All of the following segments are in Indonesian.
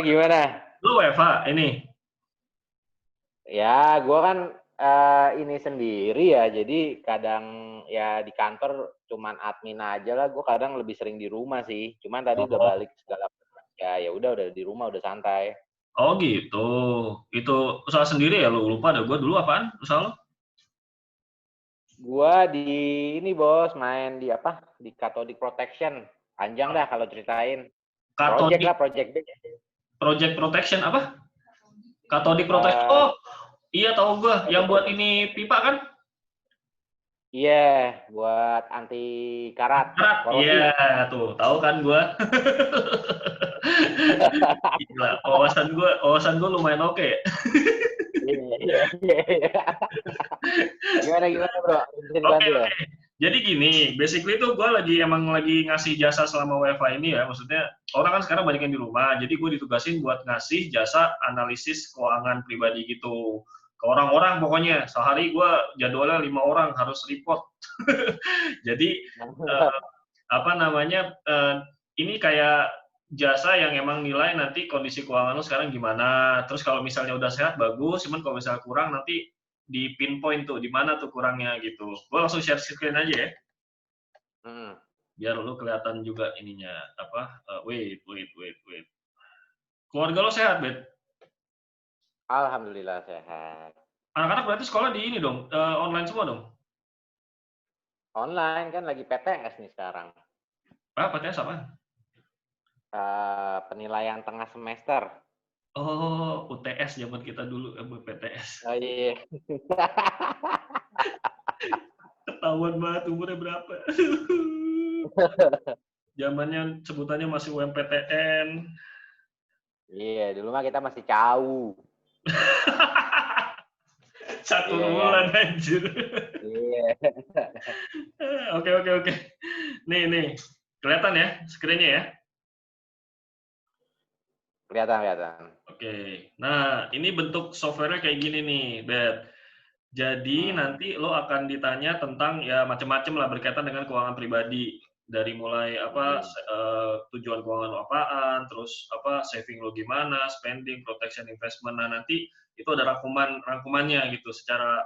Gimana? Lu WFH ini? Ya, gue kan ini sendiri ya, jadi kadang ya di kantor cuman admin aja lah. Gue kadang lebih sering di rumah sih. Cuman tadi udah Oh, balik segala ya udah di rumah udah santai. oh gitu. Itu usaha sendiri ya lu? Lupa dah gue dulu apaan usaha lu? Gue di ini bos main di apa? Di Cathodic Protection. Panjang dah kalau ceritain. Project Cathodic lah, project deh. Project Protection apa? Cathodic Protection. Eh, Oh, iya tahu gue. Yang Cathodic buat Protection. ini pipa kan? Iya, buat anti karat, Karat. korosi. Iya, tuh tahu kan gue. Gila, wawasan gue lumayan oke. Ya? Iya. Gimana bro? Bisa Oke, dibantu ya? oke. Jadi gini, basically tuh gue emang lagi ngasih jasa selama WFH ini ya. Maksudnya orang kan sekarang banyak yang di rumah, jadi gue ditugasin buat ngasih jasa analisis keuangan pribadi gitu ke orang-orang. Pokoknya sehari gue jadwalnya 5 orang harus report. Jadi apa namanya? Ini kayak jasa yang emang nilai nanti kondisi keuangan lo sekarang gimana. Terus kalau misalnya udah sehat bagus, cuman kalau misalnya kurang nanti di pinpoint tuh di mana tuh kurangnya gitu. Gue langsung share screen aja ya, Hmm. biar lu kelihatan juga ininya apa. Wait. Keluarga lo sehat, Bet? Alhamdulillah sehat. Anak-anak berarti sekolah di ini dong, online semua dong? Online kan lagi PTS nih sekarang. Ah, PTS apa? Penilaian tengah semester. Oh, UTS zaman kita dulu, PTS. Oh iya. Ketahuan banget umurnya berapa. Zamannya sebutannya masih UMPTN. Iya, dulu mah kita masih jauh. Satu Iya kan? bulan anjir. Iya. Oke. Nih. Kelihatan ya screen-nya ya? Kelihatan. Oke. Nah, ini bentuk software-nya kayak gini nih, Bet. Jadi Hmm. nanti lo akan ditanya tentang ya macam-macam lah berkaitan dengan keuangan pribadi. Dari mulai apa Hmm. tujuan keuangan lo apaan, terus apa saving lo gimana, spending, protection, investment. Nah, nanti itu ada rangkumannya gitu secara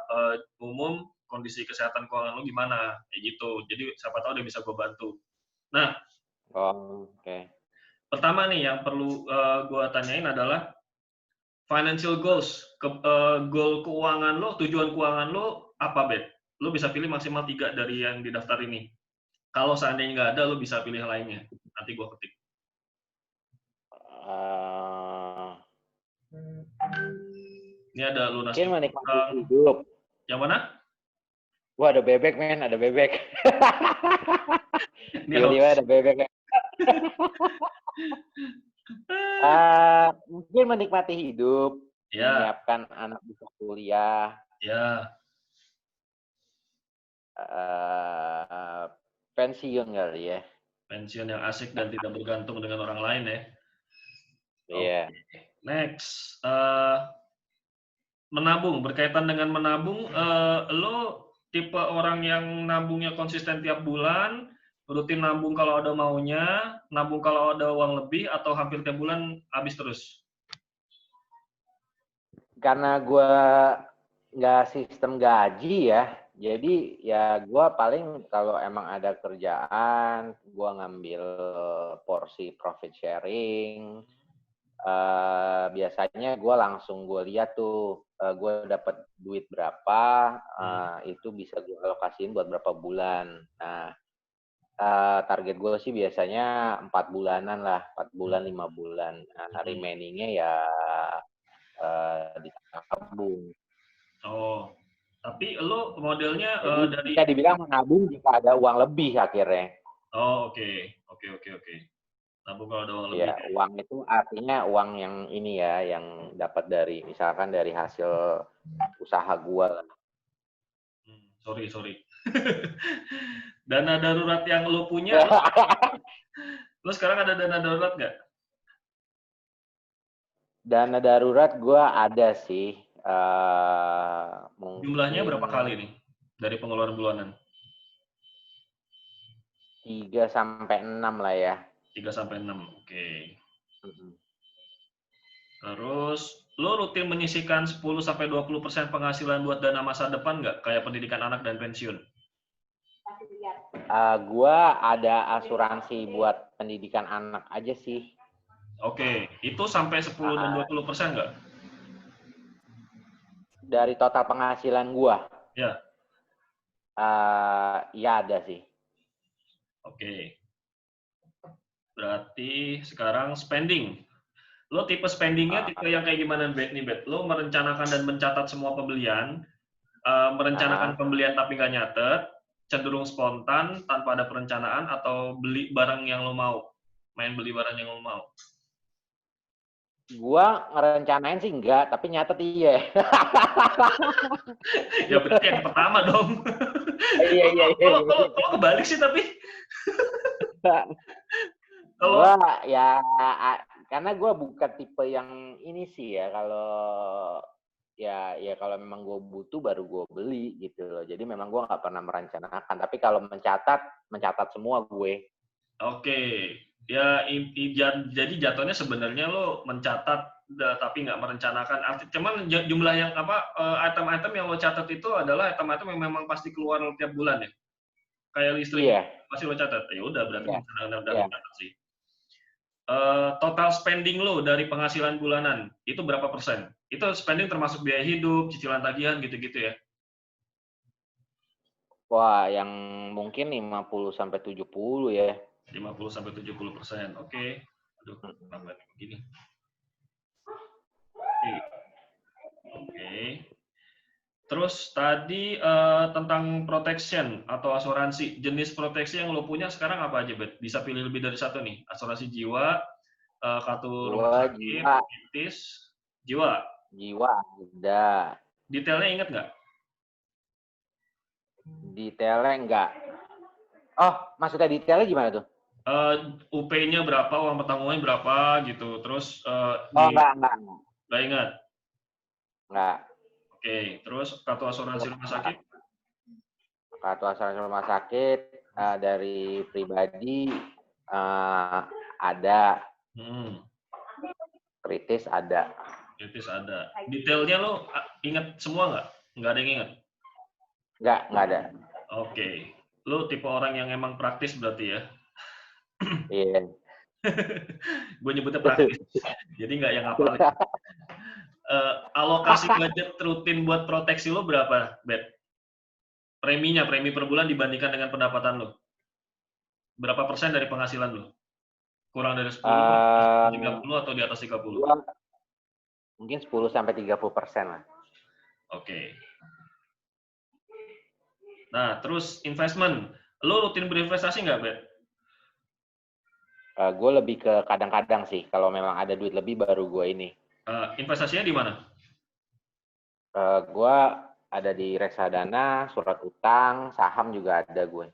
umum kondisi kesehatan keuangan lo gimana kayak gitu. Jadi siapa tahu dia bisa gue bantu. Nah, Oh, oke. pertama nih yang perlu gue tanyain adalah financial goals, goal keuangan lo, tujuan keuangan lo apa, Bet? Lo bisa pilih maksimal 3 dari yang di daftar ini. Kalau seandainya nggak ada, lo bisa pilih yang lainnya. Nanti gue ketik. Uh, Ini ada lunas Mungkin menikmati utang. hidup. Yang mana? Wah, ada bebek, men. Ada bebek. Ini Tiba-tiba hoax. ada bebek. Mungkin menikmati hidup, Ya, menyiapkan anak bisa kuliah, ya. pensiun kali ya. Pensiun yang asik dan tidak bergantung dengan orang lain ya. Oke. Iya. Next. Menabung. Berkaitan dengan menabung, lo tipe orang yang nabungnya konsisten tiap bulan, rutin nabung kalau ada maunya, nabung kalau ada uang lebih, atau hampir tiap bulan habis terus? Karena gue nggak sistem gaji ya, jadi ya gue paling kalau emang ada kerjaan, gue ngambil porsi profit sharing. Biasanya gue langsung gue lihat tuh gue dapat duit berapa, itu bisa gue alokasiin buat berapa bulan. Nah, target gue sih biasanya 4 bulanan lah, 4 bulan 5 bulan. Nah, remainingnya ya ditabung. Oh, tapi lo modelnya Jadi dari... bisa dibilang menabung jika ada uang lebih akhirnya. Oh, oke. Nabung kalau ada uang lebih. Ya, uang itu artinya uang yang ini ya, yang dapat dari misalkan dari hasil usaha gua lah. Sorry. Dana darurat yang lo punya, lo sekarang ada dana darurat nggak? Dana darurat gua ada sih. Jumlahnya Mungkin berapa kali nih dari pengeluaran bulanan? 3 sampai 6 lah ya. 3 sampai 6. Oke. Terus, lo rutin menyisihkan 10-20% penghasilan buat dana masa depan nggak? Kayak pendidikan anak dan pensiun? Gua ada asuransi buat pendidikan anak aja sih. Oke, itu sampai 10 dan 20% nggak? Dari total penghasilan gua, Ya, ya ada sih. oke. Berarti sekarang spending. Lo tipe spendingnya tipe yang kayak gimana, nih, Bet? Lo merencanakan dan mencatat semua pembelian, merencanakan pembelian tapi nggak nyatet, cenderung spontan tanpa ada perencanaan, atau beli barang yang lo mau, main beli barang yang lo mau? Gua ngerencanain sih enggak, tapi nyatet iya. Ya berarti yang pertama dong. Iya, iya, iya. Kalau kebalik sih tapi. Kalau Gua ya karena gua bukan tipe yang ini sih ya, kalau memang gue butuh baru gue beli gitu loh. Jadi memang gue nggak pernah merencanakan. Tapi kalau mencatat semua gue. oke, ya jadi jatuhnya sebenarnya lo mencatat tapi nggak merencanakan. Cuman jumlah yang item-item yang lo catat itu adalah item-item yang memang pasti keluar tiap bulan ya. Kayak listrik Iya. pasti lo catat. Ya udah berarti Iya. udah Iya. mencatat sih. Total spending lo dari penghasilan bulanan itu berapa persen? Itu spending termasuk biaya hidup, cicilan tagihan gitu-gitu ya? Wah, yang mungkin 50-70 ya. 50-70%. Oke. Aduh, kenapa begini? Oke. Terus tadi tentang protection atau asuransi, jenis proteksi yang lo punya sekarang apa aja, Bet? Bisa pilih lebih dari satu nih, asuransi jiwa, kartu rumah Gua sakit, jiwa, kritis, jiwa. ada. Detailnya inget nggak? Detailnya enggak. Oh, maksudnya detailnya gimana tuh? UP-nya berapa, uang pertanggungannya berapa gitu. Terus Oh, enggak. nggak ingat. Enggak. Oke, terus kartu asuransi rumah sakit? Kartu asuransi rumah sakit dari pribadi ada, kritis ada. Kritis ada. Detailnya lo ingat semua nggak? Nggak ada yang ingat? Nggak ada. Oke. Lo tipe orang yang emang praktis berarti ya? Iya. Gue nyebutnya praktis, jadi nggak yang ngapalin. Alokasi budget rutin buat proteksi lo berapa, Bet? Preminya, premi per bulan dibandingkan dengan pendapatan lo. Berapa persen dari penghasilan lo? Kurang dari 10, 30, atau di atas 30? Mungkin 10-30% lah. Oke. Nah, terus investment. Lo rutin berinvestasi nggak, Bet? Gue lebih ke kadang-kadang sih. Kalau memang ada duit lebih baru gue ini. Investasinya di mana? Gue ada di reksadana, surat utang, saham juga ada gue.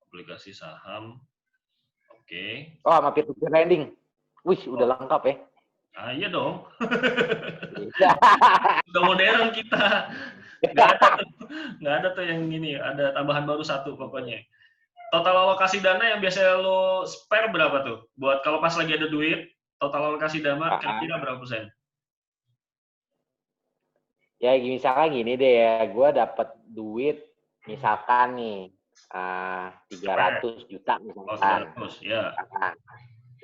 Aplikasi saham. Oke. Oh, sama peer-to-peer lending. Wih, udah lengkap ya. Iya dong. Udah modern kita. Nggak ada tuh yang ini. Ada tambahan baru satu pokoknya. Total alokasi dana yang biasanya lo spare berapa tuh? Buat kalau pas lagi ada duit, total alokasi dana kira-kira berapa persen? Ya, misalkan gini deh ya. Gue dapat duit, misalkan nih, 300 juta misalkan. 300, ya.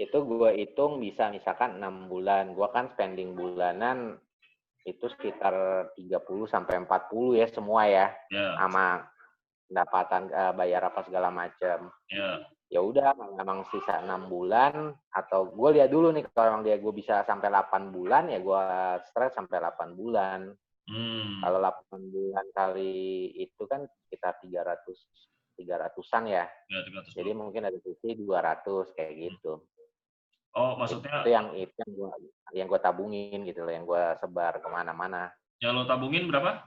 Itu gue hitung bisa misalkan 6 bulan. Gue kan spending bulanan itu sekitar 30-40 ya semua ya. Sama pendapatan, bayar apa segala macam. Ya udah, memang sisa 6 bulan, atau gue lihat dulu nih kalau memang gue bisa sampai 8 bulan ya gue stres sampai 8 bulan. Kalau 8 bulan kali itu kan sekitar 300-an ya. Jadi mungkin ada sisi 200 kayak gitu. Oh, maksudnya itu yang gue tabungin gitu loh, yang gue sebar kemana-mana. Yang lo tabungin berapa?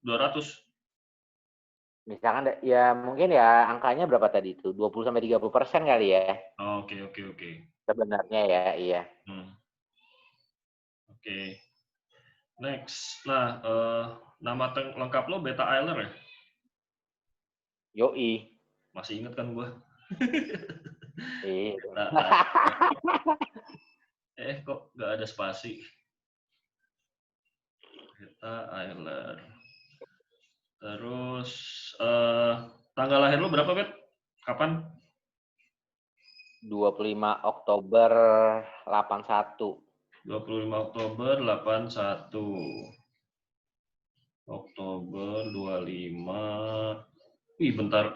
200? Misalkan ya mungkin ya angkanya berapa tadi itu? 20-30% kali ya. Oke. Sebenarnya ya, iya. Oke. Next. Nah, nama lengkap lo Beta Eiler ya? Yoi. Masih inget kan gue? Iya. Kok nggak ada spasi? Greta Ayler. Terus tanggal lahir lu berapa, Bet? Kapan? 25 Oktober 81. 25 Oktober 81. Oktober 25. Wih, bentar.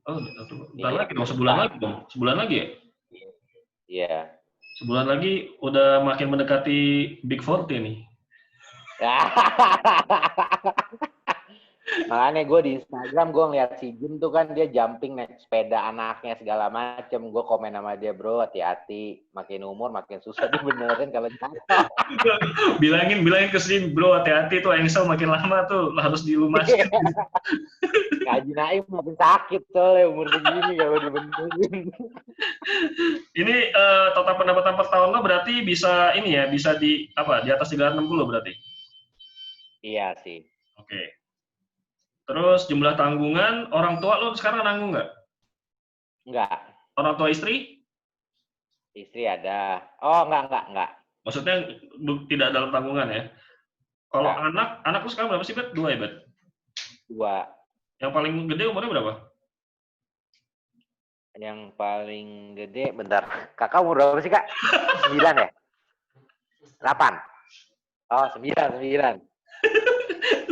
Bentar lagi dong, sebulan lagi dong. Sebulan lagi ya? Iya. Sebulan lagi udah makin mendekati Big 40 nih. Makanya gue di Instagram gue ngeliat si Jim tuh kan dia jumping naik sepeda anaknya segala macem. Gue komen sama dia, bro hati-hati. Makin umur makin susah dibenerin kalau jatuh. bilangin ke sini, bro hati-hati tuh engsel makin lama tuh harus dilumaskan. Kaji Naim makin sakit soalnya umur segini kalau dibenerin. Ini total pendapatan per tahun lo berarti bisa ini ya, bisa di atas 360 berarti? Iya sih. Oke. Terus jumlah tanggungan, orang tua lo sekarang nanggung nggak? Enggak. Orang tua istri? Istri ada. Oh, enggak. Maksudnya tidak dalam tanggungan ya? Kalau anak lu sekarang berapa sih, Bet? 2 ya, Bet? 2. Yang paling gede umurnya berapa? Yang paling gede, bentar. Kakak umur berapa sih, Kak? 9 ya? 8. Oh, 9.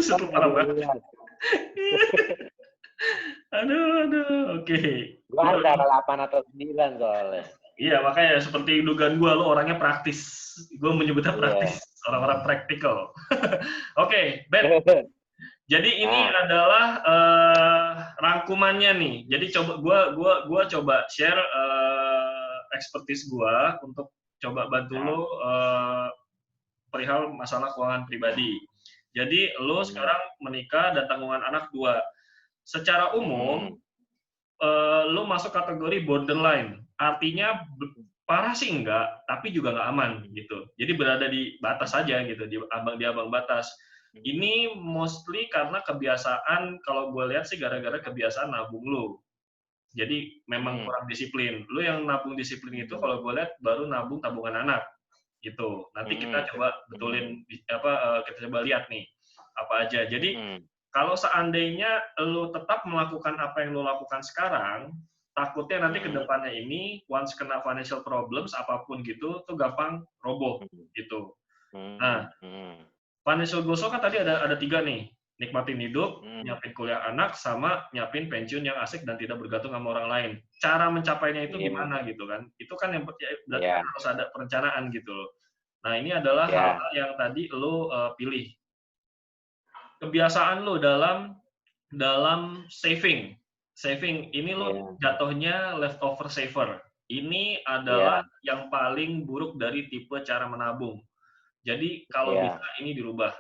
Satu parah banget. Aduh, oke. Gua antara 8 atau 9 soalnya. Iya, makanya seperti dugaan gue, lo orangnya praktis. Gue menyebutnya praktis, orang-orang praktikal. Oke, Ben. Jadi ini adalah rangkumannya nih. Jadi gua coba share expertise gua untuk coba bantu lo perihal masalah keuangan pribadi. Jadi lo sekarang menikah dan tanggungan anak 2. Secara umum lo masuk kategori borderline. Artinya parah sih enggak, tapi juga nggak aman gitu. Jadi berada di batas aja gitu, di abang batas. Ini mostly karena kebiasaan, kalau gue lihat sih gara-gara kebiasaan nabung lu. Jadi memang kurang disiplin. Lu yang nabung disiplin itu kalau gue lihat baru nabung tabungan anak gitu. Nanti kita coba betulin kita coba lihat nih apa aja. Jadi kalau seandainya lu tetap melakukan apa yang lu lakukan sekarang, takutnya nanti ke depannya ini once kena financial problems apapun gitu tuh gampang roboh gitu. Nah, financial goals kan tadi ada 3 nih, nikmatin hidup, nyiapin kuliah anak, sama nyiapin pensiun yang asik dan tidak bergantung sama orang lain. Cara mencapainya itu gimana gitu kan? Itu kan yang berarti harus ada perencanaan gitu loh. Nah ini adalah hal-hal yang tadi lo pilih. Kebiasaan lo dalam saving ini lo jatuhnya leftover saver. Ini adalah yang paling buruk dari tipe cara menabung. Jadi kalau bisa ini dirubah.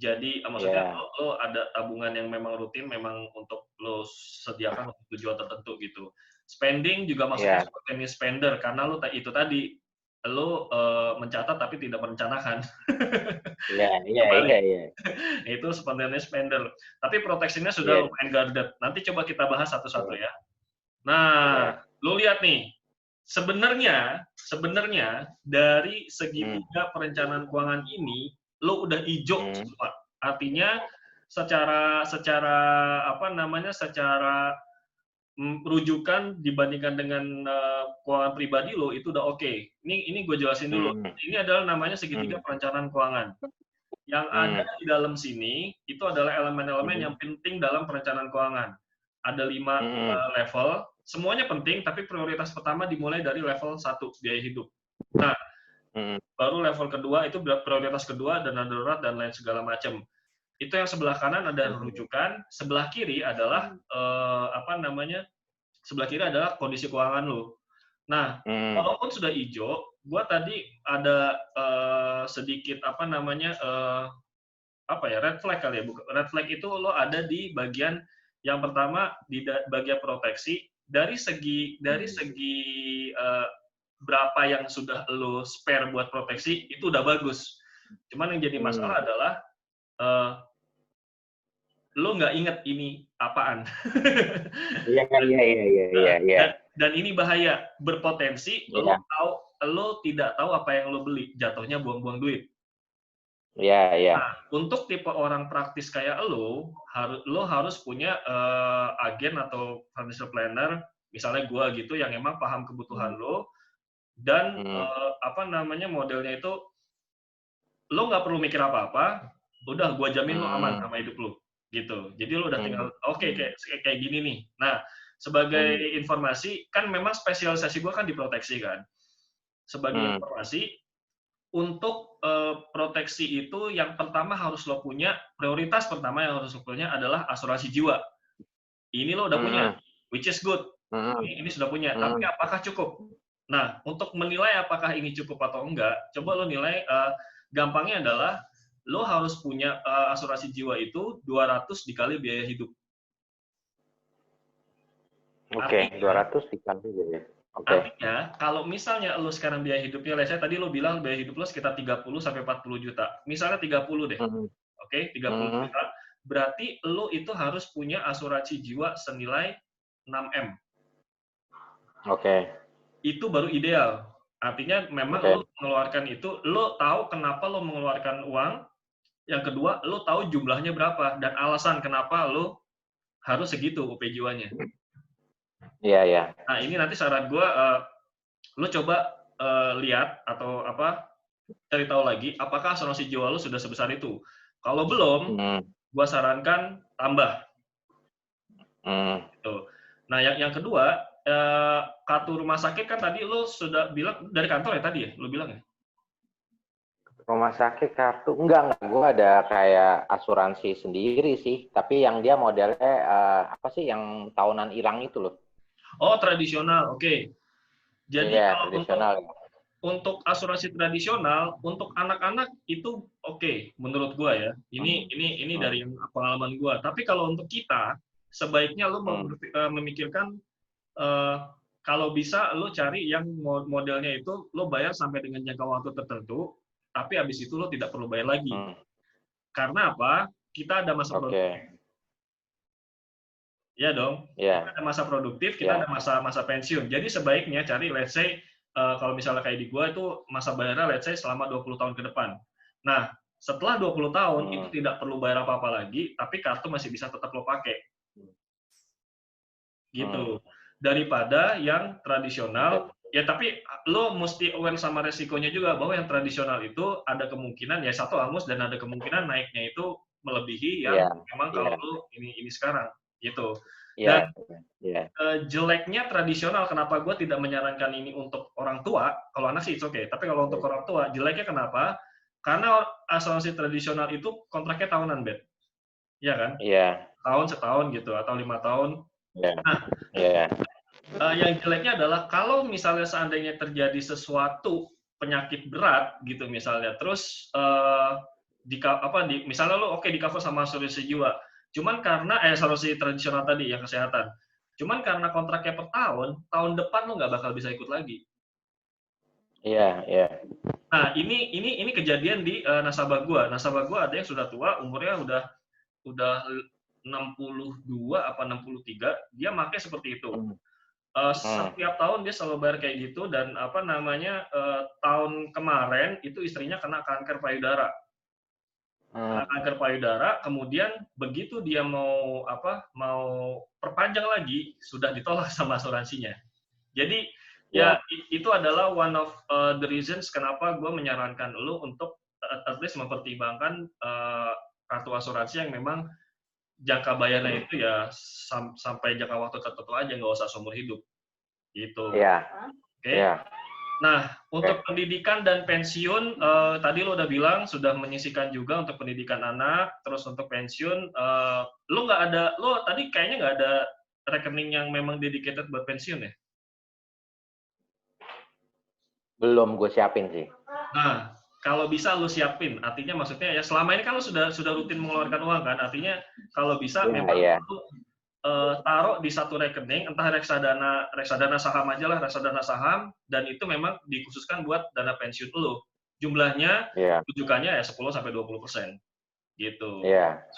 Jadi maksudnya lo ada tabungan yang memang rutin, memang untuk lo sediakan untuk tujuan tertentu gitu. Spending juga maksudnya seperti spender, karena lo itu tadi lo mencatat tapi tidak merencanakan. Iya. Itu spontaneous spender. Tapi proteksinya sudah lumayan guarded. Nanti coba kita bahas satu-satu ya. Nah, lo lihat nih. Sebenarnya dari segi 3 perencanaan keuangan ini lo udah hijau semua. Artinya secara rujukan dibandingkan dengan keuangan pribadi lo itu udah oke. Ini gue jelasin dulu. Ini adalah namanya segitiga perencanaan keuangan. Yang ada di dalam sini itu adalah elemen-elemen yang penting dalam perencanaan keuangan. Ada 5 level, semuanya penting, tapi prioritas pertama dimulai dari level 1, biaya hidup. Nah, baru level kedua itu prioritas kedua, dana darurat dan lain segala macam. Itu yang sebelah kanan ada rujukan, sebelah kiri adalah sebelah kiri adalah kondisi keuangan lo. Nah, walaupun sudah hijau, gua tadi ada sedikit red flag kali ya. Red flag itu lo ada di bagian yang pertama di bagian proteksi. Dari segi berapa yang sudah lo spare buat proteksi itu udah bagus. Cuman yang jadi masalah adalah lo nggak inget ini apaan. Iya. Dan ini bahaya, berpotensi lo tahu lo tidak tahu apa yang lo beli, jatuhnya buang-buang duit. Iya, iya. Nah, untuk tipe orang praktis kayak lo harus punya agen atau financial planner, misalnya gua gitu yang emang paham kebutuhan lo dan apa namanya modelnya itu lo nggak perlu mikir apa-apa, udah gua jamin lo aman sama hidup lo, gitu. Jadi lo udah tinggal oke kayak gini nih. Nah, sebagai informasi kan memang spesialisasi gua kan di proteksi kan. Sebagai informasi untuk proteksi itu yang pertama harus lo punya, prioritas pertama yang harus lo punya adalah asuransi jiwa. Ini lo udah punya, which is good. Ini sudah punya, tapi apakah cukup? Nah, untuk menilai apakah ini cukup atau enggak, coba lo nilai, gampangnya adalah lo harus punya asuransi jiwa itu 200 dikali biaya hidup. Oke, 200 dikali biaya. Oke. Artinya, kalau misalnya lo sekarang biaya hidupnya, let's say tadi lo bilang biaya hidup lo sekitar 30 sampai 40 juta. Misalnya 30 deh. Oke, 30 juta. Berarti lo itu harus punya asuransi jiwa senilai 6M. Oke. Itu baru ideal. Artinya memang lo mengeluarkan itu, lo tahu kenapa lo mengeluarkan uang. Yang kedua, lo tahu jumlahnya berapa dan alasan kenapa lo harus segitu UP jiwanya. Iya, iya. Nah, ini nanti saran gue, lo coba lihat atau apa, cari tahu lagi apakah asuransi jiwa lo sudah sebesar itu. Kalau belum, gue sarankan tambah. Gitu. Nah, yang kedua, kartu rumah sakit kan tadi lo sudah bilang dari kantor ya tadi ya, lo bilang ya? Rumah sakit kartu enggak, gue ada kayak asuransi sendiri sih, tapi yang dia modelnya apa sih yang tahunan hilang itu loh. Oh, tradisional, oke. Jadi Iya, kalau untuk asuransi tradisional untuk anak-anak itu oke, menurut gua ya. Ini dari pengalaman gua. Tapi kalau untuk kita sebaiknya lo memikirkan kalau bisa lo cari yang modelnya itu lo bayar sampai dengan jangka waktu tertentu, tapi habis itu lo tidak perlu bayar lagi. Karena apa? Kita ada masa produktif. Ya dong. Kita ada masa produktif, kita ada masa pensiun. Jadi sebaiknya cari, let's say, kalau misalnya kayak di gua itu masa bayarnya let's say selama 20 tahun ke depan. Nah, setelah 20 tahun itu tidak perlu bayar apa-apa lagi, tapi kartu masih bisa tetap lo pakai. Gitu. Daripada yang tradisional, ya tapi lo mesti aware sama resikonya juga bahwa yang tradisional itu ada kemungkinan ya satu hangus dan ada kemungkinan naiknya itu melebihi yang memang kalau lo ini sekarang gitu. Dan jeleknya tradisional, kenapa gue tidak menyarankan ini untuk orang tua, kalau anak sih oke, tapi kalau untuk orang tua, jeleknya kenapa? Karena asuransi tradisional itu kontraknya tahunan, Bet. Iya kan? Iya. Setahun gitu, atau 5 tahun. Nah, yang jeleknya adalah kalau misalnya seandainya terjadi sesuatu penyakit berat gitu misalnya, terus misalnya lo di cover sama asuransi jiwa, cuman karena asuransi tradisional tadi yang kesehatan, cuman karena kontraknya per tahun depan lo nggak bakal bisa ikut lagi. Iya, iya. Nah, ini kejadian di nasabah gua. Nasabah gua ada yang sudah tua, umurnya udah 62 apa 63, dia pakai seperti itu. Setiap tahun dia selalu bayar kayak gitu dan tahun kemarin itu istrinya kena kanker payudara. Kanker payudara, kemudian begitu dia mau perpanjang lagi, sudah ditolak sama asuransinya. Jadi ya itu adalah one of the reasons kenapa gue menyarankan lo untuk at least mempertimbangkan kartu asuransi yang memang jangka bayarnya itu ya sampai jangka waktu tertentu aja, nggak usah seumur hidup. Gitu. Oke. Nah, untuk pendidikan dan pensiun, tadi lo udah bilang sudah menyisihkan juga untuk pendidikan anak, terus untuk pensiun, lo tadi kayaknya nggak ada rekening yang memang dedicated buat pensiun ya? Belum gue siapin sih. Nah, kalau bisa lo siapin, artinya maksudnya ya selama ini kan lo sudah rutin mengeluarkan uang kan, artinya kalau bisa memang lo taruh di satu rekening, entah reksadana saham aja lah, reksadana saham, dan itu memang dikhususkan buat dana pensiun lo. Jumlahnya, rujukannya ya 10-20%. Gitu.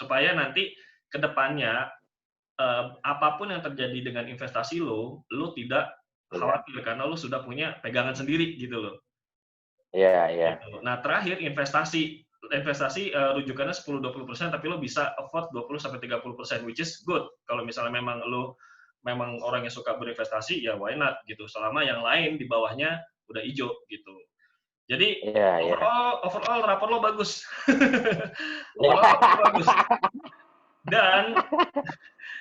Supaya nanti ke depannya, apapun yang terjadi dengan investasi lo tidak khawatir karena lu sudah punya pegangan sendiri gitu loh. Iya, iya. Gitu. Nah, terakhir investasi. Investasi rujukannya 10-20%, tapi lo bisa afford 20-30%, which is good. Kalau misalnya memang lo memang orang yang suka berinvestasi, ya why not gitu. Selama yang lain di bawahnya udah hijau gitu. Jadi Iya, iya. overall rapor lo bagus. Overall rapor lo bagus.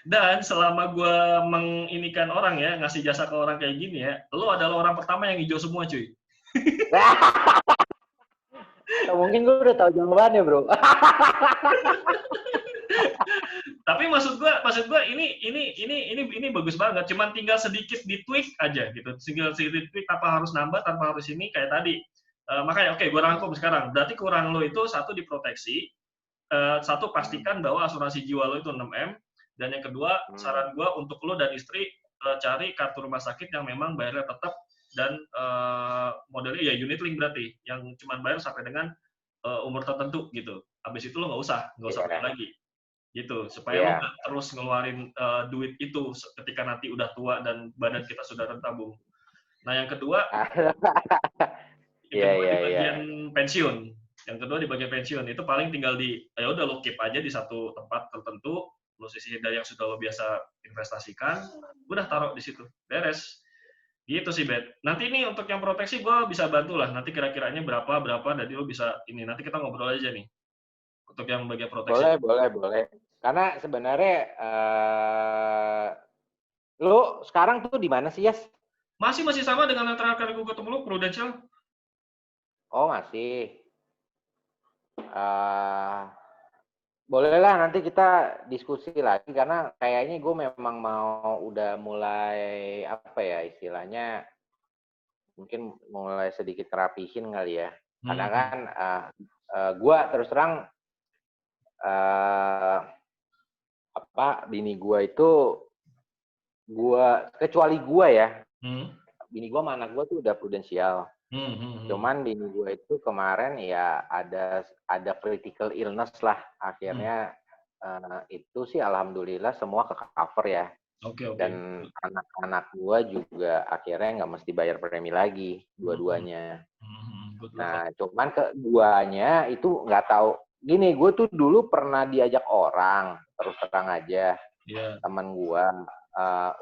Dan selama gue menginikan orang ya, ngasih jasa ke orang kayak gini ya, lo adalah orang pertama yang hijau semua cuy. Atau mungkin gue udah tahu jawabannya, bro. Tapi maksud gue ini bagus banget. Cuman tinggal sedikit di tweak aja gitu. Tinggal sedikit tweak tanpa harus nambah, tanpa harus ini kayak tadi. Makanya oke, gue rangkum sekarang. Berarti kurang lo itu satu diproteksi, satu pastikan bahwa asuransi jiwa lo itu 6M, dan yang kedua saran gue untuk lo dan istri cari kartu rumah sakit yang memang bayarnya tetap dan modelnya ya unit link berarti, yang cuma bayar sampai dengan umur tertentu gitu. Habis itu lo nggak usah bayar lagi gitu, supaya lo nggak terus ngeluarin duit itu ketika nanti udah tua dan badan kita sudah rentabung. Nah yang kedua, di bagian pensiun. Yang kedua di bagian pensiun itu paling tinggal ya udah lo keep aja di satu tempat tertentu, lo sisihin dari yang sudah lo biasa investasikan, udah taruh di situ, beres. Gitu sih, Bet. Nanti ini untuk yang proteksi gue bisa bantu lah. Nanti kira-kiranya berapa, jadi lo bisa ini. Nanti kita ngobrol aja nih. Untuk yang bagian proteksi. Boleh. Karena sebenarnya lo sekarang tuh di mana sih, Yas? Masih sama dengan yang terakhir gue ketemu lo, Prudential. Oh, masih. Bolehlah nanti kita diskusi lagi karena kayaknya gue memang mau udah mulai apa ya istilahnya mungkin mulai sedikit rapihin kali ya. Karena kan gue terus terang bini gue itu kecuali gue ya, bini gue sama anak gue tuh udah prudensial. Cuman bini gue itu kemarin ya ada critical illness lah, akhirnya itu sih alhamdulillah semua ke-cover ya. Okay. Dan anak-anak gue juga akhirnya nggak mesti bayar premi lagi dua-duanya. Nah cuman keduanya itu nggak tahu. Gini, gue tuh dulu pernah diajak orang, terus terang aja, teman gue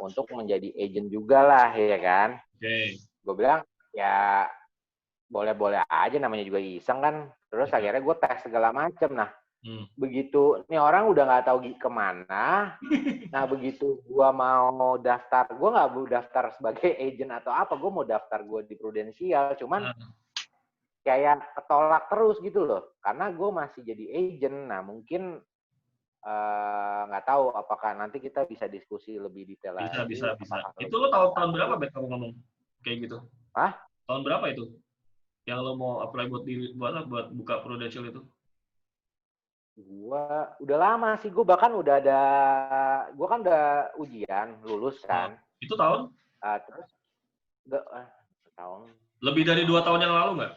untuk menjadi agent juga lah, ya kan? Gue bilang ya boleh-boleh aja, namanya juga iseng kan. Terus akhirnya gue tes segala macem. Nah, begitu ini orang udah nggak tahu kemana. Nah, begitu gue mau daftar, gue nggak mau daftar sebagai agent atau apa. Gue mau daftar gue di Prudensial, cuman kayak ketolak terus gitu loh. Karena gue masih jadi agent. Nah, mungkin nggak tahu apakah nanti kita bisa diskusi lebih detail lagi. Bisa. Itu lo tahun berapa, Bet, kamu ngomong kayak gitu? Hah? Tahun berapa itu? Yang lo mau apply buat buka Prudential itu? Gua udah lama sih, gua kan udah ujian lulus kan. Itu tahun? Terus tahun. Lebih dari 2 tahun yang lalu nggak?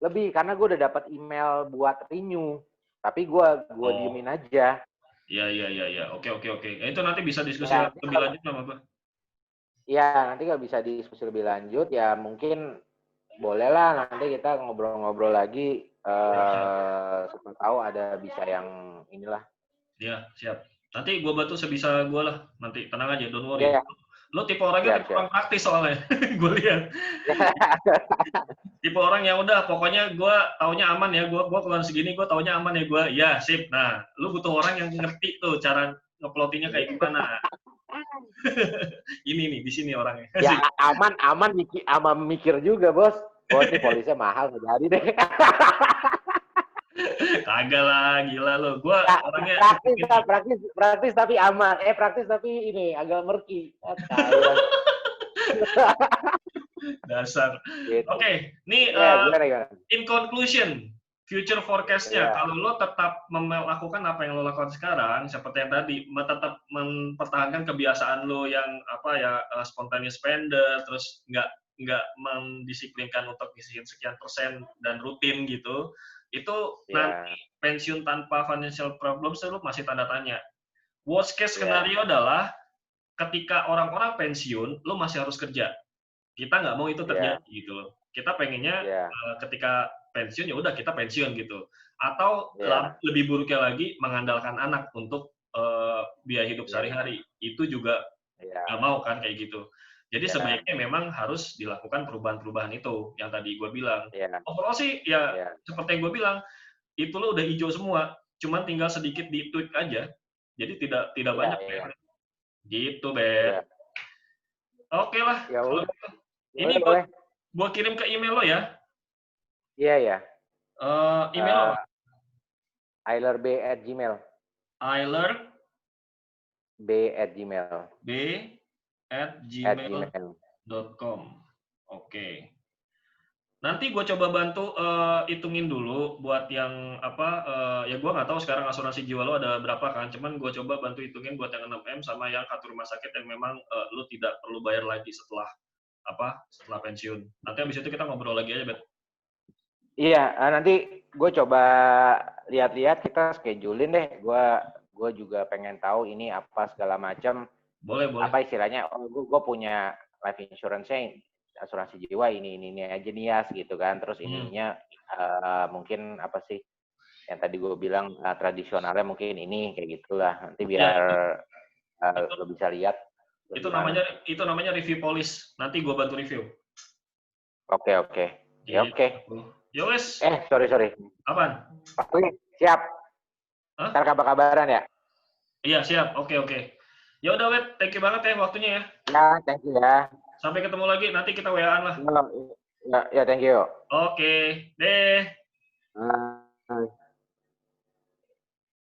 Lebih, karena gue udah dapat email buat renew, tapi gue diemin aja. Iya. Oke. Itu nanti bisa diskusi lebih lanjut sama apa? Iya, nanti nggak bisa diskusi lebih lanjut, ya mungkin bolehlah nanti kita ngobrol-ngobrol lagi, supaya tahu ada bisa yang inilah. Iya, siap. Nanti gue bantu sebisa gue lah, nanti tenang aja, don't worry. Lo tipe orangnya tipe orang praktis soalnya, gue lihat. Tipe orang yang udah, pokoknya gue taunya aman ya, gue keluar segini, gue taunya aman ya, gue, ya sip. Nah, lo butuh orang yang ngerti tuh cara ngeplotinnya kayak gimana. Ini nih, di sini orangnya. Ya aman mikir juga, Bos. Oh, ini polisnya mahal, nggak jadi deh. Kagak lah, gila lo. Gua orangnya praktis tapi aman. Praktis tapi ini agak murky. Dasar. Gitu. Oke, nih in conclusion, future forecast-nya, kalau lo tetap melakukan apa yang lo lakukan sekarang, seperti yang tadi, tetap mempertahankan kebiasaan lo yang spontaneous spender, terus nggak mendisiplinkan untuk ngisiin sekian persen dan rutin gitu, itu nanti pensiun tanpa financial problems lo masih tanda tanya. Worst case skenario adalah ketika orang-orang pensiun, lo masih harus kerja. Kita nggak mau itu terjadi gitu loh. Kita pengennya ketika pensiun ya udah kita pensiun gitu. Atau lebih buruknya lagi mengandalkan anak untuk biaya hidup sehari-hari. Itu juga nggak mau kan kayak gitu. Jadi sebaiknya memang harus dilakukan perubahan-perubahan itu yang tadi gue bilang. Overall sih ya seperti yang gue bilang, itu lo udah hijau semua, cuman tinggal sedikit di tweak aja. Jadi tidak banyak ya. Gitu, Bet. Oke lah. Ya udah. Ini gue kirim ke email lo ya. Iya ya. Email lo apa? ailerb@gmail. ailerb@gmail.com. Oke. Nanti gue coba bantu hitungin dulu buat yang ya gue nggak tahu sekarang asuransi jiwa lo ada berapa kan, cuman gue coba bantu hitungin buat yang 6M sama yang kartu rumah sakit yang memang lo tidak perlu bayar lagi setelah pensiun. Nanti habis itu kita ngobrol lagi aja, Bet. Iya, nanti gue coba lihat-lihat, kita schedulein deh. Gue juga pengen tahu ini apa segala macam. Boleh. Apa istilahnya? Gue punya life insurance-nya asuransi jiwa ini aja nih ya, gitu kan. Terus ininya mungkin apa sih yang tadi gue bilang tradisionalnya mungkin ini kayak gitulah. Nanti biar lo bisa lihat. Itu namanya review polis. Nanti gue bantu review. Oke. Ya oke. Ya wes. Sorry. Apaan? Oke, siap. Ntar kabar-kabaran ya? Iya, siap. Oke. Ya udah, Wet. Thank you banget ya waktunya ya. Ya, thank you ya. Sampai ketemu lagi. Nanti kita WA-an lah. Ya, thank you. Oke. Deh. Bye.